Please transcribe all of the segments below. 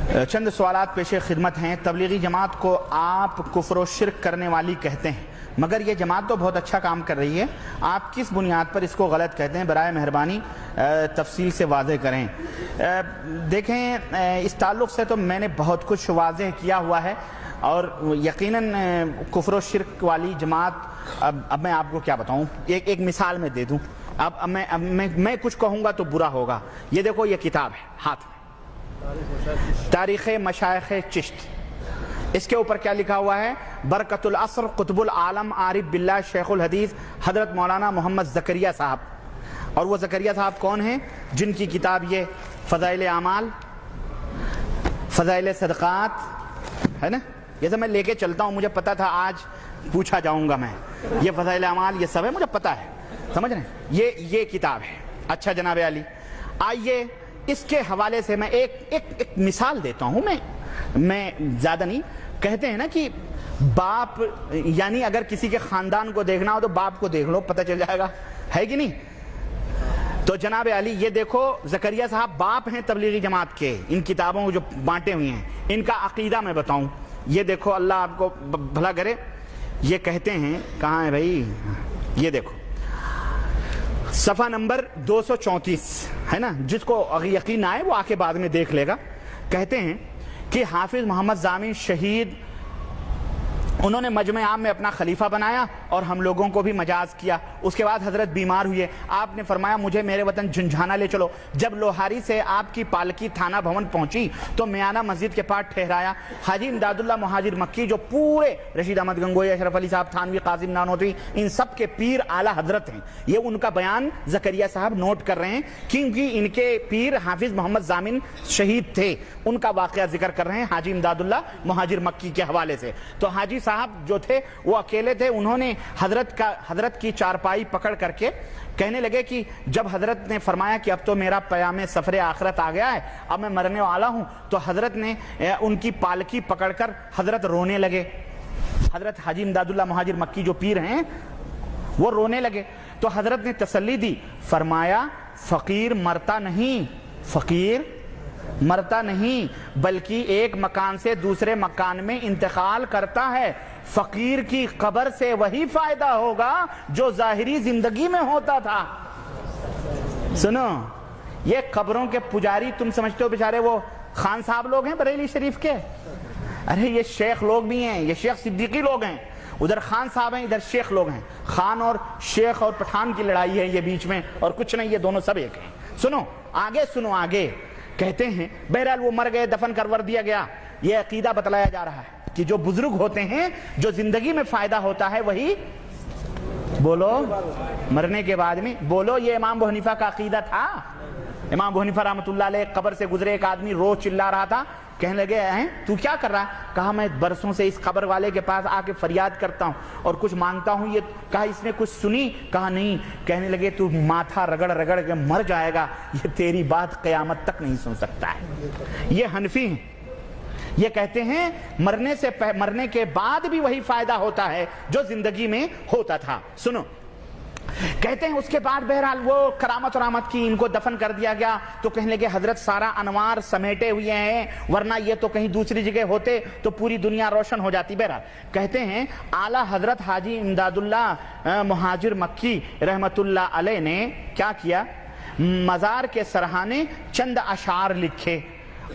چند سوالات پیش خدمت ہیں۔ تبلیغی جماعت کو آپ کفر و شرک کرنے والی کہتے ہیں، مگر یہ جماعت تو بہت اچھا کام کر رہی ہے، آپ کس بنیاد پر اس کو غلط کہتے ہیں؟ برائے مہربانی تفصیل سے واضح کریں۔ دیکھیں، اس تعلق سے تو میں نے بہت کچھ واضح کیا ہوا ہے، اور یقیناً کفر و شرک والی جماعت اب میں آپ کو کیا بتاؤں، ایک مثال میں دے دوں۔ اب میں کچھ کہوں گا تو برا ہوگا۔ یہ دیکھو، یہ کتاب ہے ہاتھ میں، تاریخ مشائخ چشت۔ اس کے اوپر کیا لکھا ہوا ہے؟ برکت العصر قطب العالم عارف باللہ شیخ الحدیث حضرت مولانا محمد زکریا صاحب۔ اور وہ زکریا صاحب کون ہیں؟ جن کی کتاب یہ فضائل اعمال، فضائل صدقات ہے نا۔ یہ سب میں لے کے چلتا ہوں، مجھے پتا تھا آج پوچھا جاؤں گا میں۔ یہ فضائل اعمال، یہ سب ہے، مجھے پتا ہے، سمجھ رہے ہیں؟ یہ کتاب ہے۔ اچھا جناب علی، آئیے اس کے حوالے سے میں ایک مثال دیتا ہوں۔ میں زیادہ نہیں، کہتے ہیں نا کہ باپ، یعنی اگر کسی کے خاندان کو دیکھنا ہو تو باپ کو دیکھ لو، پتہ چل جائے گا، ہے کہ نہیں؟ تو جناب علی، یہ دیکھو، زکریا صاحب باپ ہیں تبلیغی جماعت کے۔ ان کتابوں کو جو بانٹے ہوئی ہیں، ان کا عقیدہ میں بتاؤں۔ یہ دیکھو، اللہ آپ کو بھلا کرے۔ یہ کہتے ہیں، کہاں ہے بھائی؟ یہ دیکھو، صفحہ نمبر 234 ہے نا، جس کو یقین آئے وہ آ کے بعد میں دیکھ لے گا۔ کہتے ہیں کہ حافظ محمد ضامن شہید، انہوں نے مجمع عام میں اپنا خلیفہ بنایا اور ہم لوگوں کو بھی مجاز کیا۔ اس کے بعد حضرت بیمار ہوئے، آپ نے فرمایا مجھے میرے وطن جھنجھانا لے چلو۔ جب لوہاری سے آپ کی پالکی تھانہ بھون پہنچی تو میانہ مسجد کے پاس ٹھہرایا۔ حاجی امداد اللہ مہاجر مکی، جو پورے رشید احمد گنگوئی، اشرف علی صاحب تھانوی، قاسم نانوتوی، ان سب کے پیر اعلیٰ حضرت ہیں، یہ ان کا بیان زکریا صاحب نوٹ کر رہے ہیں، کیونکہ ان کے پیر حافظ محمد ضامن شہید تھے، ان کا واقعہ ذکر کر رہے ہیں حاجی امداد اللہ مہاجر مکی کے حوالے سے۔ تو حاجی صاحب جو تھے وہ اکیلے تھے، انہوں نے حضرت کی چارپائی پکڑ کر کے کہنے لگے کہ جب حضرت نے فرمایا کہ اب تو میرا پیام سفر آخرت آ گیا ہے، اب میں مرنے والا ہوں، تو حضرت نے ان کی پالکی پکڑ کر حضرت رونے لگے۔ حضرت حاجی امداد اللہ مہاجر مکی جو پیر ہیں وہ رونے لگے، تو حضرت نے تسلی دی، فرمایا فقیر مرتا نہیں، فقیر مرتا نہیں، بلکہ ایک مکان سے دوسرے مکان میں انتقال کرتا ہے۔ فقیر کی قبر سے وہی فائدہ ہوگا جو ظاہری زندگی میں ہوتا تھا۔ سنو، یہ قبروں کے پجاری تم سمجھتے ہو بیچارے وہ خان صاحب لوگ ہیں بریلی شریف کے؟ ارے یہ شیخ لوگ بھی ہیں، یہ شیخ صدیقی لوگ ہیں، ادھر خان صاحب ہیں، ادھر شیخ لوگ ہیں۔ خان اور شیخ اور پٹھان کی لڑائی ہے یہ بیچ میں، اور کچھ نہیں، یہ دونوں سب ایک ہیں۔ سنو آگے، سنو آگے۔ کہتے ہیں بہرحال وہ مر گئے، دفن کرور دیا گیا۔ یہ عقیدہ بتلایا جا رہا ہے کہ جو بزرگ ہوتے ہیں، جو زندگی میں فائدہ ہوتا ہے، وہی بولو مرنے کے بعد میں بولو۔ یہ امام ابو حنیفہ کا عقیدہ تھا۔ امام ابو حنیفہ رحمۃ اللہ علیہ قبر سے گزرے، ایک آدمی روز چلا رہا تھا، کہنے لگے ہیں تو کیا کر رہا ہے؟ کہا میں برسوں سے اس قبر والے کے پاس آ کے فریاد کرتا ہوں اور کچھ مانگتا ہوں۔ یہ کہا اس نے کچھ سنی؟ کہا نہیں۔ کہنے لگے تو ماتھا رگڑ رگڑ کے مر جائے گا، یہ تیری بات قیامت تک نہیں سن سکتا ہے۔ یہ حنفی ہیں، یہ کہتے ہیں مرنے کے بعد بھی وہی فائدہ ہوتا ہے جو زندگی میں ہوتا تھا۔ سنو، کہتے ہیں اس کے بعد بہرحال وہ کرامت اور آمد کی، ان کو دفن کر دیا گیا۔ تو کہنے لگے حضرت سارا انوار سمیٹے ہوئے ہیں، ورنہ یہ تو کہیں دوسری جگہ ہوتے تو پوری دنیا روشن ہو جاتی۔ بہرحال کہتے ہیں اعلیٰ حضرت حاجی امداد اللہ مہاجر مکی رحمت اللہ علیہ نے کیا کیا؟ مزار کے سرہانے چند اشعار لکھے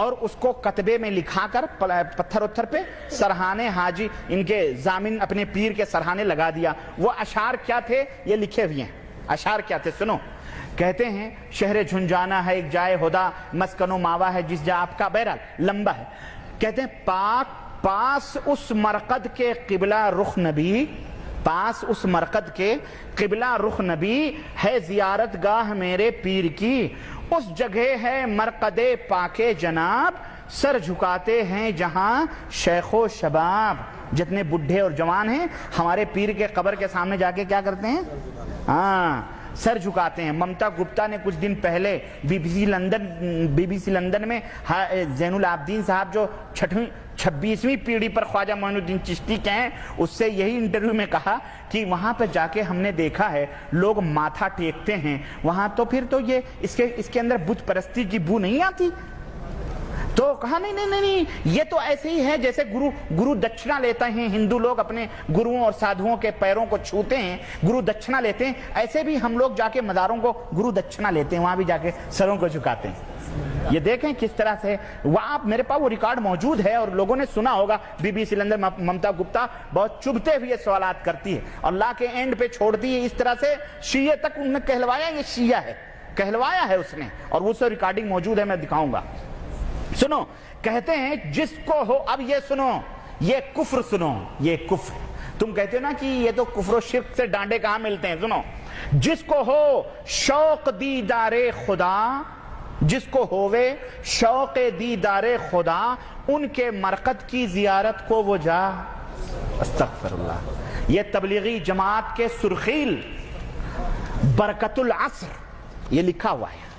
اور اس کو کتبے میں لکھا کر پتھر اتھر پہ سرہانے حاجی ان کے ضامن اپنے پیر کے سرہانے لگا دیا۔ وہ اشعار کیا تھے؟ یہ لکھے ہوئے ہیں۔ اشعار کیا تھے؟ سنو، کہتے ہیں شہر جھنجھانا ہے ایک جائے خدا، مسکن و ماوا ہے جس جا آپ کا۔ بہرحال لمبا ہے۔ کہتے ہیں پاس اس مرقد کے قبلہ رخ نبی، پاس اس مرقد کے قبلہ رخ نبی ہے زیارت گاہ میرے پیر کی، اس جگہ ہے مرقد پاک جناب، سر جھکاتے ہیں جہاں شیخ و شباب۔ جتنے بڈھے اور جوان ہیں ہمارے پیر کے قبر کے سامنے جا کے کیا کرتے ہیں؟ سر جھکاتے ہیں۔ ممتا گپتا نے کچھ دن پہلے بی بی سی لندن میں زین العابدین صاحب جو 26ویں پیڑھی پر خواجہ معین الدین چشتی کے ہیں، اس سے یہی انٹرویو میں کہا کہ وہاں پہ جا کے ہم نے دیکھا ہے لوگ ماتھا ٹیکتے ہیں وہاں، تو پھر تو یہ اس کے اندر بت پرستی کی بو نہیں آتی؟ تو کہا نہیں نہیں نہیں نہیں، یہ تو ایسے ہی ہے جیسے گرو دکشنا لیتے ہیں، ہندو لوگ اپنے گروؤں اور سادھوؤں کے پیروں کو چھوتے ہیں، گرو دکشنا لیتے ہیں، ایسے بھی ہم لوگ جا کے مزاروں کو گرو دکشنا لیتے ہیں، وہاں بھی جا کے سروں کو جھکاتے ہیں۔ یہ دیکھیں کس طرح سے وہاں میرے پاس وہ ریکارڈ موجود ہے، اور لوگوں نے سنا ہوگا، B B C London Mamta Gupta بہت چبھتے ہوئے سوالات کرتی ہے اور لا کے اینڈ پہ چھوڑتی ہے اس طرح سے، شیعہ تک انہوں نے کہلوایا یہ شیعہ ہے، کہلوایا ہے اس نے، اور وہ سب ریکارڈنگ موجود ہے، میں دکھاؤں گا۔ سنو، کہتے ہیں جس کو ہو، اب یہ سنو، یہ کفر سنو، یہ کفر، تم کہتے ہو نا کہ یہ تو کفر و شرک سے ڈانڈے کہاں ملتے ہیں، سنو، جس کو ہو شوق دیدار خدا، جس کو ہووے شوق دیدار خدا، ان کے مرقد کی زیارت کو وہ جا۔ استغفر اللہ۔ یہ تبلیغی جماعت کے سرخیل برکت العصر یہ لکھا ہوا ہے۔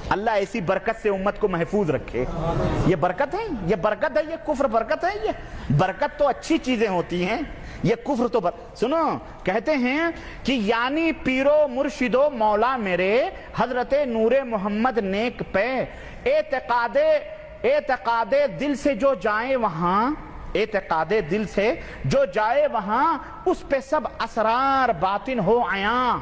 اللہ ایسی برکت سے امت کو محفوظ رکھے۔ یہ برکت ہے، یہ برکت ہے، یہ کفر برکت ہے، یہ برکت تو اچھی چیزیں ہوتی ہیں، یہ کفر تو سنو، کہتے ہیں کہ یعنی پیرو مرشدو مولا میرے حضرت نور محمد نیک پہ، اعتقاد دل سے جو جائے وہاں، اعتقاد دل سے جو جائے وہاں، اس پہ سب اسرار باطن ہو عیاں،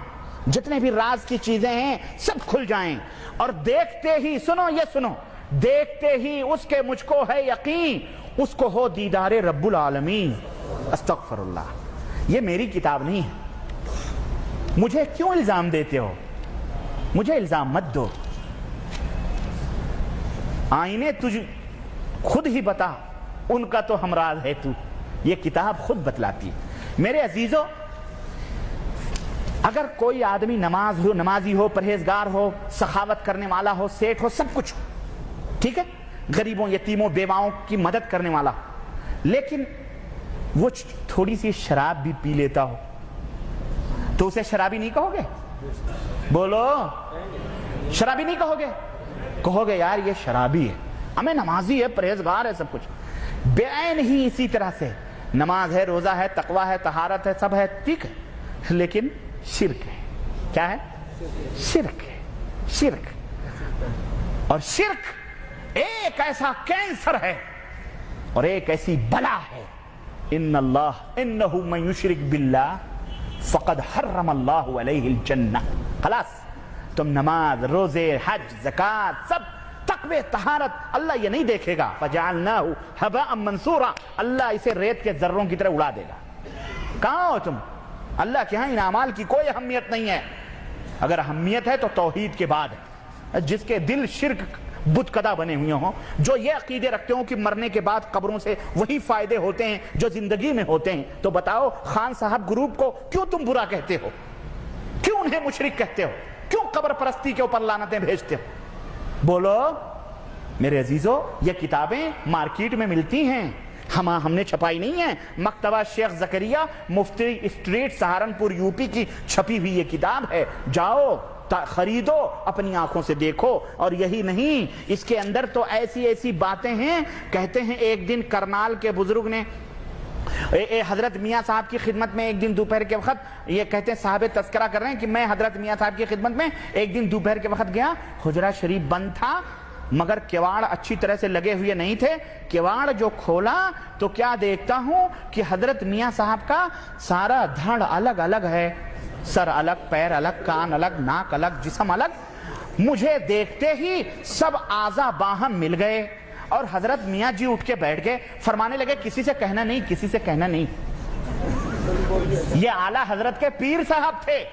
جتنے بھی راز کی چیزیں ہیں سب کھل جائیں، اور دیکھتے ہی، سنو یہ سنو، دیکھتے ہی اس کے مجھ کو ہے یقین، اس کو ہو دیدار رب العالمین۔ استغفر اللہ۔ یہ میری کتاب نہیں ہے، مجھے کیوں الزام دیتے ہو؟ مجھے الزام مت دو، آئینے تجھ خود ہی بتا، ان کا تو ہمراز ہے تو، یہ کتاب خود بتلاتی ہے۔ میرے عزیزو، اگر کوئی آدمی نمازی ہو، پرہیزگار ہو، سخاوت کرنے والا ہو، سیٹھ ہو، سب کچھ ہو، ٹھیک ہے، غریبوں یتیموں بیواؤں کی مدد کرنے والا، لیکن وہ تھوڑی سی شراب بھی پی لیتا ہو تو اسے شرابی نہیں کہو گے؟ بولو، شرابی نہیں کہو گے؟ کہو گے یار یہ شرابی ہے، ہمیں نمازی ہے، پرہیزگار ہے، سب کچھ۔ بے عین ہی اسی طرح سے نماز ہے، روزہ ہے، تقوی ہے، طہارت ہے، سب ہے، ٹھیک ہے، لیکن شرک ہے۔ کیا ہے؟ شرک ہے، شرک۔ اور شرک ایک ایسا کینسر ہے اور ایک ایسی بلا ہے، انہ من یشرک باللہ فقد حرم اللہ علیہ الجنہ۔ خلاص، تم نماز، روزے، حج، زکوٰۃ، سب تقوی، طہارت، اللہ یہ نہیں دیکھے گا، فجعلناہ ھباء منثورا، اللہ اسے ریت کے ذروں کی طرح اڑا دے گا۔ کہاں ہو تم؟ اللہ کے ہاں ان اعمال کی کوئی اہمیت نہیں ہے، اگر اہمیت ہے تو توحید کے بعد ہے۔ جس کے دل شرک بت کدا بنے ہوئے ہوں، جو یہ عقیدے رکھتے ہوں کہ مرنے کے بعد قبروں سے وہی فائدے ہوتے ہیں جو زندگی میں ہوتے ہیں، تو بتاؤ خان صاحب گروپ کو کیوں تم برا کہتے ہو؟ کیوں انہیں مشرک کہتے ہو؟ کیوں قبر پرستی کے اوپر لعنتیں بھیجتے ہو؟ بولو میرے عزیزو، یہ کتابیں مارکیٹ میں ملتی ہیں، ہم نے چھپائی نہیں ہے، مکتبہ شیخ زکریا مفتی اسٹریٹ سہارنپور یوپی کی چھپی ہوئی یہ کتاب ہے، جاؤ خریدو، اپنی آنکھوں سے دیکھو۔ اور یہی نہیں، اس کے اندر تو ایسی ایسی باتیں ہیں، کہتے ہیں ایک دن کرنال کے بزرگ نے حضرت میاں صاحب کی خدمت میں ایک دن دوپہر کے وقت، یہ کہتے ہیں صاحب تذکرہ کر رہے ہیں کہ میں حضرت میاں صاحب کی خدمت میں ایک دن دوپہر کے وقت گیا، حجرہ شریف بند تھا، مگر کیواڑ اچھی طرح سے لگے ہوئے نہیں تھے، کیواڑ جو کھولا تو کیا دیکھتا ہوں کہ حضرت میاں صاحب کا سارا دھڑ الگ الگ ہے، سر الگ، پیر الگ، کان الگ، ناک الگ، جسم الگ، مجھے دیکھتے ہی سب اعضا باہم مل گئے، اور حضرت میاں جی اٹھ کے بیٹھ گئے، فرمانے لگے کسی سے کہنا نہیں، کسی سے کہنا نہیں۔ یہ اعلیٰ حضرت کے پیر صاحب تھے،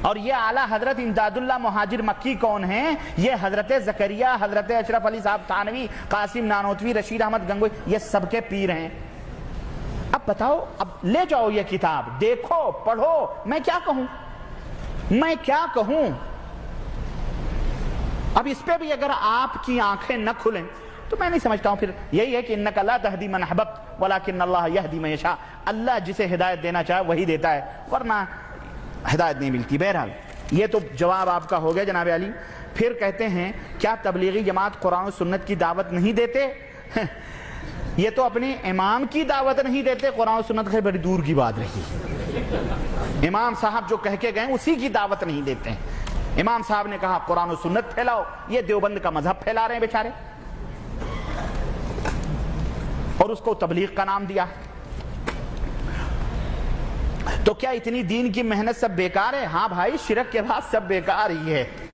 اور یہ اعلیٰ حضرت امداد اللہ مہاجر مکی کون ہیں؟ یہ حضرت زکریا، حضرت اشرف علی صاحب تھانوی، قاسم نانوتوی، رشید احمد گنگوئی، یہ سب کے پیر ہیں۔ اب بتاؤ، اب لے جاؤ یہ کتاب، دیکھو، پڑھو، میں کیا کہوں؟ میں کیا کہوں؟ اب اس پہ بھی اگر آپ کی آنکھیں نہ کھلیں تو میں نہیں سمجھتا ہوں، پھر یہی ہے کہ انک لا تہدی من احببت ولکن اللہ یہدی من یشاء، اللہ جسے ہدایت دینا چاہے وہی دیتا ہے، ورنہ ہدایت نہیں ملتی۔ بہرحال یہ تو جواب آپ کا ہو گیا جناب علی۔ پھر کہتے ہیں کیا تبلیغی جماعت قرآن و سنت کی دعوت نہیں دیتے؟ یہ تو اپنے امام کی دعوت نہیں دیتے، قرآن و سنت ہے بڑی دور کی بات رہی، امام صاحب جو کہہ کے گئے اسی کی دعوت نہیں دیتے ہیں۔ امام صاحب نے کہا قرآن و سنت پھیلاؤ، یہ دیوبند کا مذہب پھیلا رہے ہیں بیچارے۔ اور اس کو تبلیغ کا نام دیا. تو کیا اتنی دین کی محنت سب بیکار ہے؟ ہاں بھائی، شرک کے بعد سب بیکار ہی ہے.